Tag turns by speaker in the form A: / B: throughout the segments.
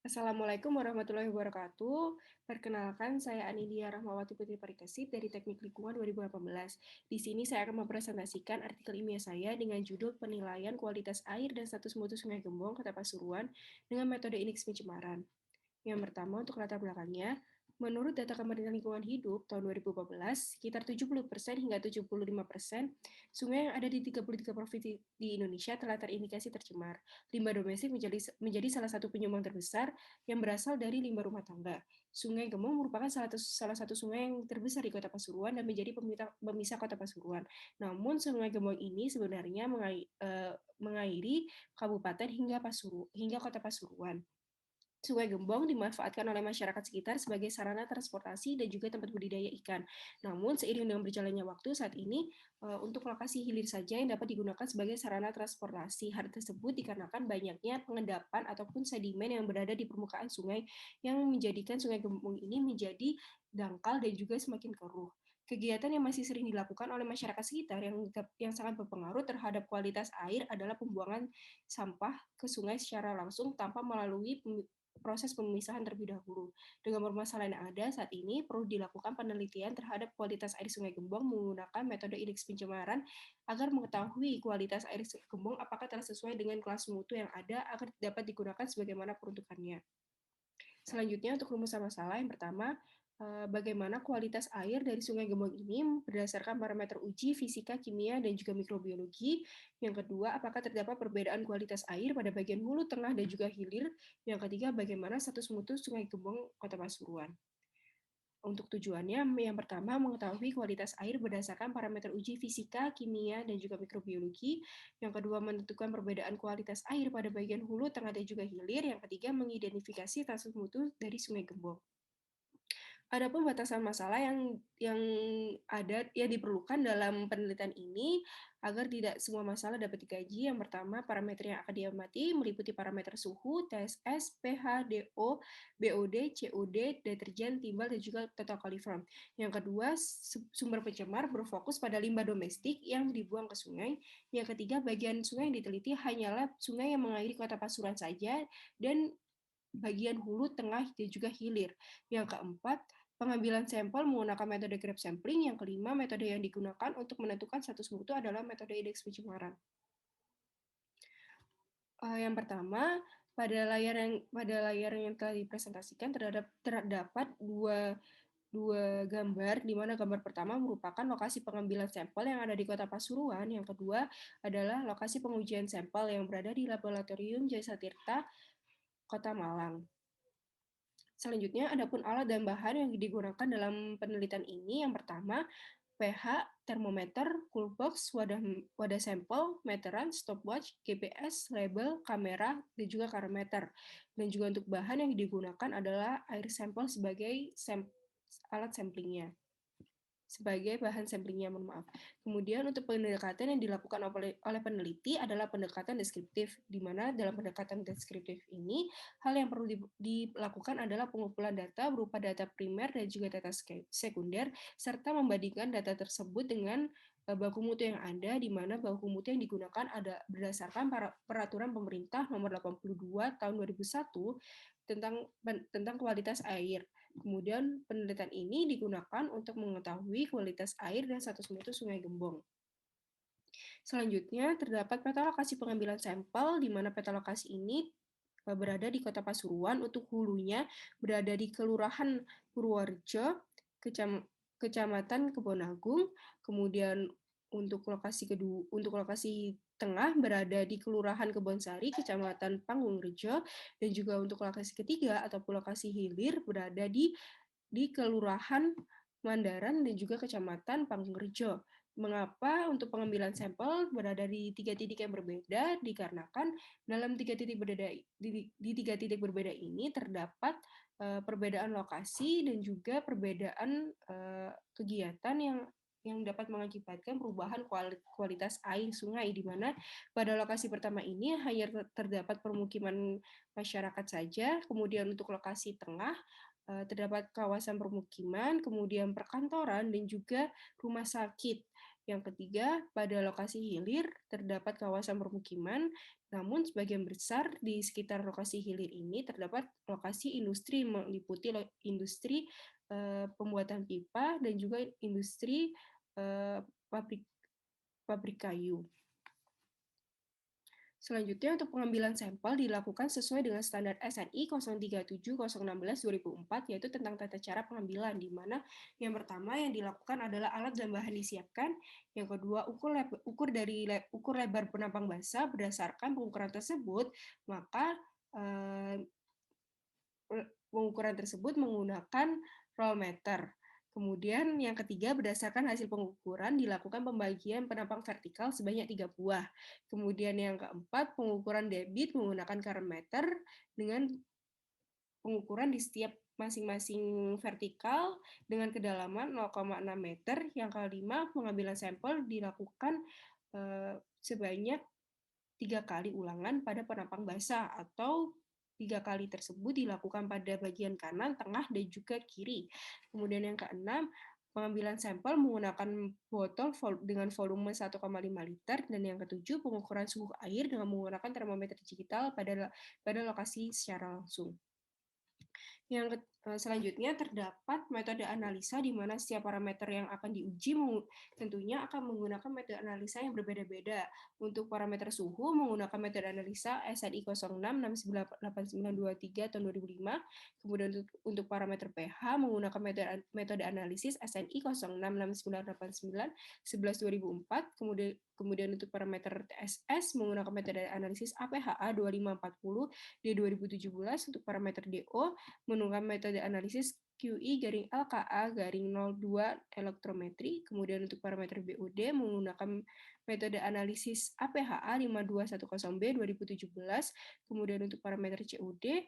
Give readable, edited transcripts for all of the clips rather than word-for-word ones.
A: Assalamualaikum warahmatullahi wabarakatuh. Perkenalkan, saya Anidia Rahmawati Putri Parikesit dari Teknik Lingkungan 2018. Di sini saya akan mempresentasikan artikel ilmiah saya dengan judul Penilaian Kualitas Air dan Status Mutu Sungai Gembong, Kota Pasuruan dengan metode indeks pencemaran. Yang pertama, untuk latar belakangnya, menurut data Kementerian Lingkungan Hidup tahun 2014, sekitar 70% hingga 75% sungai yang ada di 33 provinsi di Indonesia telah terindikasi tercemar. Limbah domestik menjadi salah satu penyumbang terbesar yang berasal dari limbah rumah tangga. Sungai Gembong merupakan salah satu sungai yang terbesar di Kota Pasuruan dan menjadi pemisah Kota Pasuruan. Namun Sungai Gembong ini sebenarnya mengairi kabupaten hingga Kota Pasuruan. Sungai Gembong dimanfaatkan oleh masyarakat sekitar sebagai sarana transportasi dan juga tempat budidaya ikan. Namun, seiring dengan berjalannya waktu saat ini, untuk lokasi hilir saja yang dapat digunakan sebagai sarana transportasi. Hal tersebut dikarenakan banyaknya pengendapan ataupun sedimen yang berada di permukaan sungai yang menjadikan Sungai Gembong ini menjadi dangkal dan juga semakin keruh. Kegiatan yang masih sering dilakukan oleh masyarakat sekitar yang sangat berpengaruh terhadap kualitas air adalah pembuangan sampah ke sungai secara langsung tanpa melalui proses pemisahan terlebih dahulu. Dengan permasalahan yang ada saat ini, perlu dilakukan penelitian terhadap kualitas air Sungai Gembong menggunakan metode indeks pencemaran agar mengetahui kualitas air Gembong apakah telah sesuai dengan kelas mutu yang ada agar dapat digunakan sebagaimana peruntukannya. Selanjutnya untuk rumusan masalah yang pertama, bagaimana kualitas air dari Sungai Gembong ini berdasarkan parameter uji fisika, kimia, dan juga mikrobiologi. Yang kedua, apakah terdapat perbedaan kualitas air pada bagian hulu, tengah, dan juga hilir. Yang ketiga, bagaimana status mutu Sungai Gembong, Kota Pasuruan. Untuk tujuannya, yang pertama mengetahui kualitas air berdasarkan parameter uji fisika, kimia, dan juga mikrobiologi. Yang kedua, menentukan perbedaan kualitas air pada bagian hulu, tengah, dan juga hilir. Yang ketiga, mengidentifikasi status mutu dari Sungai Gembong. Adapun batasan masalah yang diperlukan dalam penelitian ini agar tidak semua masalah dapat dikaji. Yang pertama, parameter yang akan diamati meliputi parameter suhu, TSS, pH, DO, BOD, COD, deterjen, timbal, dan juga total coliform. Yang kedua, sumber pencemar berfokus pada limbah domestik yang dibuang ke sungai. Yang ketiga, bagian sungai yang diteliti hanyalah sungai yang mengairi Kota Pasuruan saja dan bagian hulu, tengah, dan juga hilir. Yang keempat, pengambilan sampel menggunakan metode grab sampling. Yang kelima, metode yang digunakan untuk menentukan status mutu adalah metode indeks pencemaran. Yang pertama, pada layar yang telah dipresentasikan terdapat dua gambar, di mana gambar pertama merupakan lokasi pengambilan sampel yang ada di Kota Pasuruan. Yang kedua adalah lokasi pengujian sampel yang berada di Laboratorium Jasa Tirta, Kota Malang. Selanjutnya, adapun alat dan bahan yang digunakan dalam penelitian ini, yang pertama, pH, termometer, coolbox, wadah sampel, meteran, stopwatch, GPS, label, kamera, dan juga karbonmeter. Dan juga untuk bahan yang digunakan adalah air sampel sebagai alat samplingnya. Sebagai bahan samplingnya, mohon maaf. Kemudian untuk pendekatan yang dilakukan oleh peneliti adalah pendekatan deskriptif, di mana dalam pendekatan deskriptif ini, hal yang perlu dilakukan adalah pengumpulan data berupa data primer dan juga data sekunder, serta membandingkan data tersebut dengan baku mutu yang ada, di mana baku mutu yang digunakan ada berdasarkan peraturan pemerintah nomor 82 tahun 2001 tentang kualitas air. Kemudian penelitian ini digunakan untuk mengetahui kualitas air dan status mutu Sungai Gembong. Selanjutnya, terdapat peta lokasi pengambilan sampel, di mana peta lokasi ini berada di Kota Pasuruan. Untuk hulunya berada di Kelurahan Purworejo, Kecamatan Kebonagung. Kemudian untuk lokasi tengah berada di Kelurahan Kebonsari, Kecamatan Panggungrejo, dan juga untuk lokasi ketiga ataupun lokasi hilir berada di Kelurahan Mandaran dan juga Kecamatan Panggungrejo. Mengapa untuk pengambilan sampel berada di 3 titik yang berbeda? Dikarenakan dalam 3 titik berbeda di 3 titik berbeda ini terdapat perbedaan lokasi dan juga perbedaan kegiatan yang dapat mengakibatkan perubahan kualitas air sungai, di mana pada lokasi pertama ini hanya terdapat permukiman masyarakat saja. Kemudian untuk lokasi tengah terdapat kawasan permukiman, kemudian perkantoran, dan juga rumah sakit. Yang ketiga, pada lokasi hilir terdapat kawasan permukiman, namun sebagian besar di sekitar lokasi hilir ini terdapat lokasi industri, meliputi industri pembuatan pipa dan juga industri pabrik pabrik kayu. Selanjutnya, untuk pengambilan sampel dilakukan sesuai dengan standar SNI 037016/2004, yaitu tentang tata cara pengambilan, di mana yang pertama yang dilakukan adalah alat dan bahan disiapkan, yang kedua ukur lebar penampang basah. Berdasarkan pengukuran tersebut, maka eh, pengukuran tersebut menggunakan roll meter. Kemudian yang ketiga, berdasarkan hasil pengukuran dilakukan pembagian penampang vertikal sebanyak 3 buah. Kemudian yang keempat, pengukuran debit menggunakan current meter dengan pengukuran di setiap masing-masing vertikal dengan kedalaman 0,6 meter. Yang kelima, pengambilan sampel dilakukan sebanyak 3 kali ulangan pada penampang basah, atau 3 kali tersebut dilakukan pada bagian kanan, tengah, dan juga kiri. Kemudian yang keenam, pengambilan sampel menggunakan botol dengan volume 1,5 liter, dan yang ketujuh, pengukuran suhu air dengan menggunakan termometer digital pada lokasi secara langsung. Yang selanjutnya terdapat metode analisa di mana setiap parameter yang akan diuji tentunya akan menggunakan metode analisa yang berbeda-beda. Untuk parameter suhu menggunakan metode analisa SNI 06698923 tahun 2005. Kemudian untuk parameter pH menggunakan metode analisis SNI 06698911 2004. Kemudian untuk parameter TSS menggunakan metode analisis APHA 2540 di 2017. Untuk parameter DO menggunakan metode analisis QI-LKA-02 elektrometri. Kemudian untuk parameter BOD menggunakan metode analisis APHA 5210B 2017. Kemudian untuk parameter COD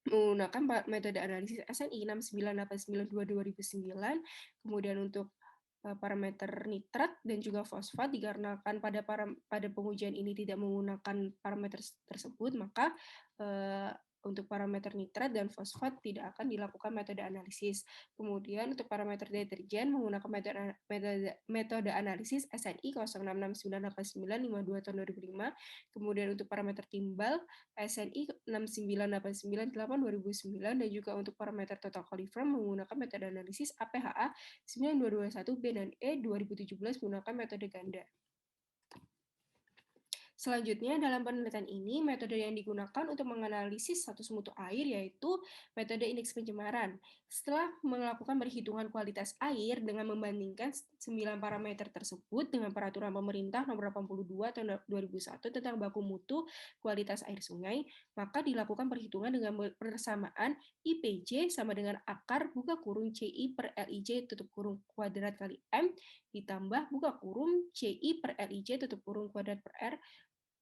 A: menggunakan metode analisis SNI 69892 2009. Kemudian untuk parameter nitrat dan juga fosfat, dikarenakan pada pengujian ini tidak menggunakan parameter tersebut, maka untuk parameter nitrat dan fosfat tidak akan dilakukan metode analisis. Kemudian untuk parameter deterjen menggunakan metode analisis SNI 06698952 tahun 2005. Kemudian untuk parameter timbal SNI 69898 2009, dan juga untuk parameter total coliform menggunakan metode analisis APHA 9221B dan E 2017 menggunakan metode ganda. Selanjutnya, dalam penelitian ini, metode yang digunakan untuk menganalisis status mutu air yaitu metode indeks pencemaran. Setelah melakukan perhitungan kualitas air dengan membandingkan 9 parameter tersebut dengan peraturan pemerintah nomor 82 tahun 2001 tentang baku mutu kualitas air sungai, maka dilakukan perhitungan dengan persamaan IPJ sama dengan akar buka kurung CI per LIJ tutup kurung kuadrat kali M ditambah buka kurung CI per LIJ tutup kurung kuadrat per R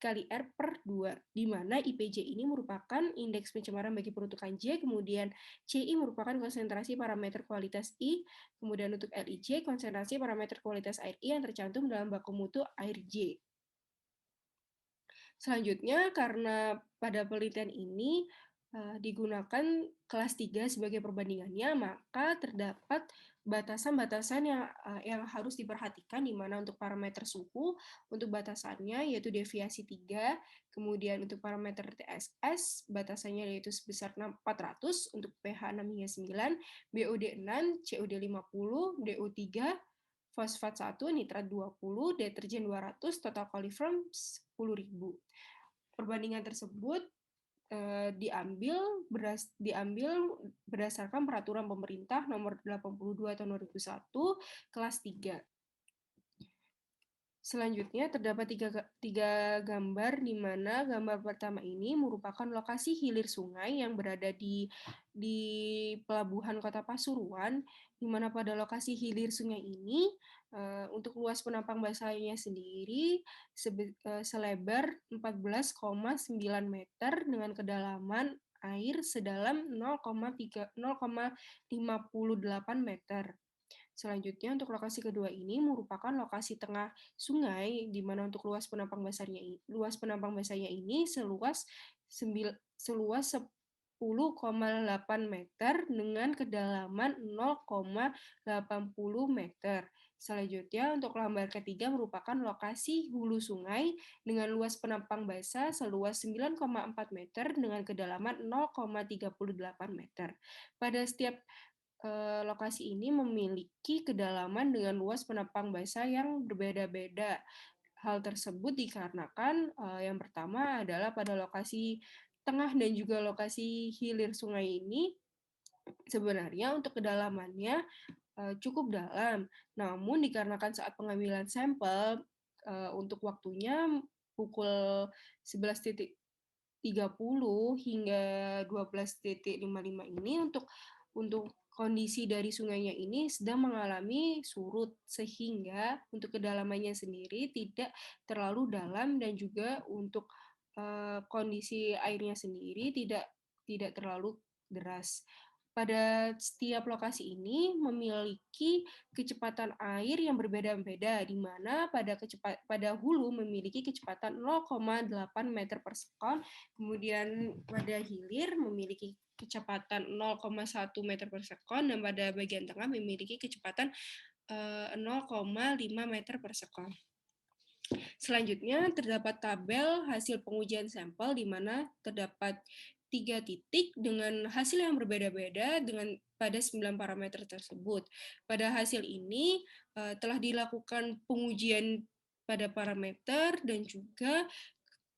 A: kali R per 2, di mana IPJ ini merupakan indeks pencemaran bagi peruntukan J, kemudian CI merupakan konsentrasi parameter kualitas I, kemudian untuk LIJ konsentrasi parameter kualitas air I yang tercantum dalam baku mutu air J. Selanjutnya, karena pada penelitian ini digunakan kelas 3 sebagai perbandingannya, maka terdapat batasan-batasan yang harus diperhatikan, di mana untuk parameter suhu, untuk batasannya yaitu deviasi 3, kemudian untuk parameter TSS, batasannya yaitu sebesar 400, untuk pH 6 hingga 9, BOD 6, COD 50, DO 3, fosfat 1, nitrat 20, deterjen 200, total coliform 10.000. Perbandingan tersebut diambil berdasarkan peraturan pemerintah nomor 82 tahun 2001 kelas 3. Selanjutnya terdapat tiga gambar, di mana gambar pertama ini merupakan lokasi hilir sungai yang berada di pelabuhan Kota Pasuruan, di mana pada lokasi hilir sungai ini untuk luas penampang basahnya sendiri selebar 14,9 meter dengan kedalaman air sedalam 0,58 meter. Selanjutnya, untuk lokasi kedua ini merupakan lokasi tengah sungai, di mana untuk luas penampang basahnya ini seluas 10,8 meter dengan kedalaman 0,80 meter. Selanjutnya, untuk lambar ketiga merupakan lokasi hulu sungai dengan luas penampang basah seluas 9,4 meter dengan kedalaman 0,38 meter. Pada setiap lokasi ini memiliki kedalaman dengan luas penampang basah yang berbeda-beda. Hal tersebut dikarenakan yang pertama adalah pada lokasi tengah dan juga lokasi hilir sungai ini sebenarnya untuk kedalamannya cukup dalam. Namun dikarenakan saat pengambilan sampel untuk waktunya pukul 11.30 hingga 12.55 ini untuk kondisi dari sungainya ini sedang mengalami surut sehingga untuk kedalamannya sendiri tidak terlalu dalam dan juga untuk kondisi airnya sendiri tidak terlalu deras. Pada setiap lokasi ini memiliki kecepatan air yang berbeda-beda, di mana pada hulu memiliki kecepatan 0,8 meter per sekon, kemudian pada hilir memiliki kecepatan 0,1 meter per sekon, dan pada bagian tengah memiliki kecepatan 0,5 meter per sekon. Selanjutnya, terdapat tabel hasil pengujian sampel di mana terdapat 3 titik dengan hasil yang berbeda-beda pada 9 parameter tersebut. Pada hasil ini telah dilakukan pengujian pada parameter dan juga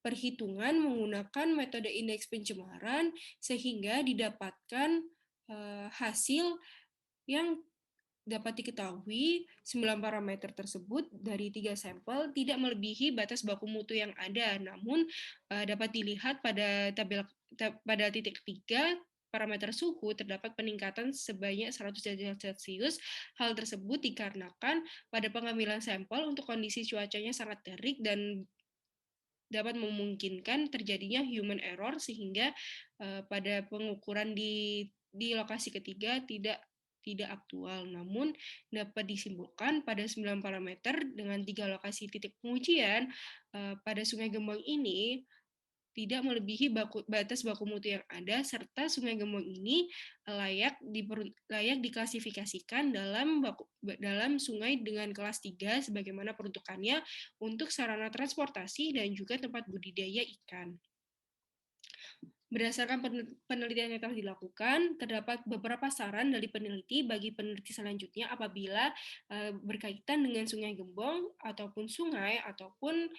A: perhitungan menggunakan metode indeks pencemaran sehingga didapatkan hasil yang dapat diketahui 9 parameter tersebut dari 3 sampel tidak melebihi batas baku mutu yang ada, namun dapat dilihat pada pada titik 3 parameter suhu terdapat peningkatan sebanyak 100 derajat Celcius. Hal tersebut dikarenakan pada pengambilan sampel untuk kondisi cuacanya sangat terik dan dapat memungkinkan terjadinya human error sehingga pada pengukuran di lokasi ketiga tidak aktual. Namun dapat disimpulkan pada 9 parameter dengan 3 lokasi titik pengujian pada Sungai Gembong ini tidak melebihi batas baku mutu yang ada, serta Sungai Gembong ini layak diklasifikasikan dalam sungai dengan kelas 3 sebagaimana peruntukannya untuk sarana transportasi dan juga tempat budidaya ikan. Berdasarkan penelitian yang telah dilakukan, terdapat beberapa saran dari peneliti bagi peneliti selanjutnya apabila berkaitan dengan Sungai Gembong ataupun sungai ataupun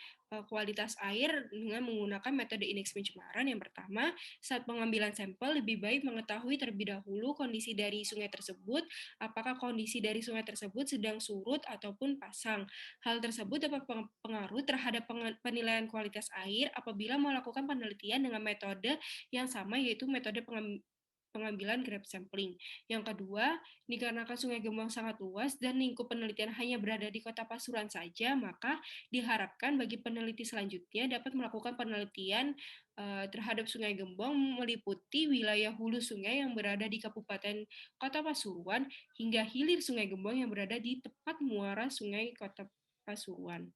A: kualitas air dengan menggunakan metode indeks pencemaran. Yang pertama, saat pengambilan sampel lebih baik mengetahui terlebih dahulu kondisi dari sungai tersebut, apakah kondisi dari sungai tersebut sedang surut ataupun pasang. Hal tersebut dapat berpengaruh terhadap penilaian kualitas air apabila melakukan penelitian dengan metode yang sama, yaitu metode pengambilan grab sampling. Yang kedua, dikarenakan Sungai Gembong sangat luas dan lingkup penelitian hanya berada di Kota Pasuruan saja, maka diharapkan bagi peneliti selanjutnya dapat melakukan penelitian terhadap Sungai Gembong meliputi wilayah hulu sungai yang berada di Kabupaten Kota Pasuruan hingga hilir Sungai Gembong yang berada di tepat muara Sungai Kota Pasuruan.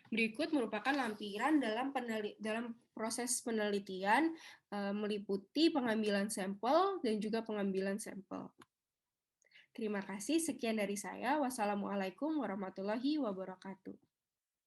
A: Berikut merupakan lampiran dalam proses penelitian meliputi pengambilan sampel dan juga pengambilan sampel. Terima kasih, sekian dari saya. Wassalamualaikum warahmatullahi wabarakatuh.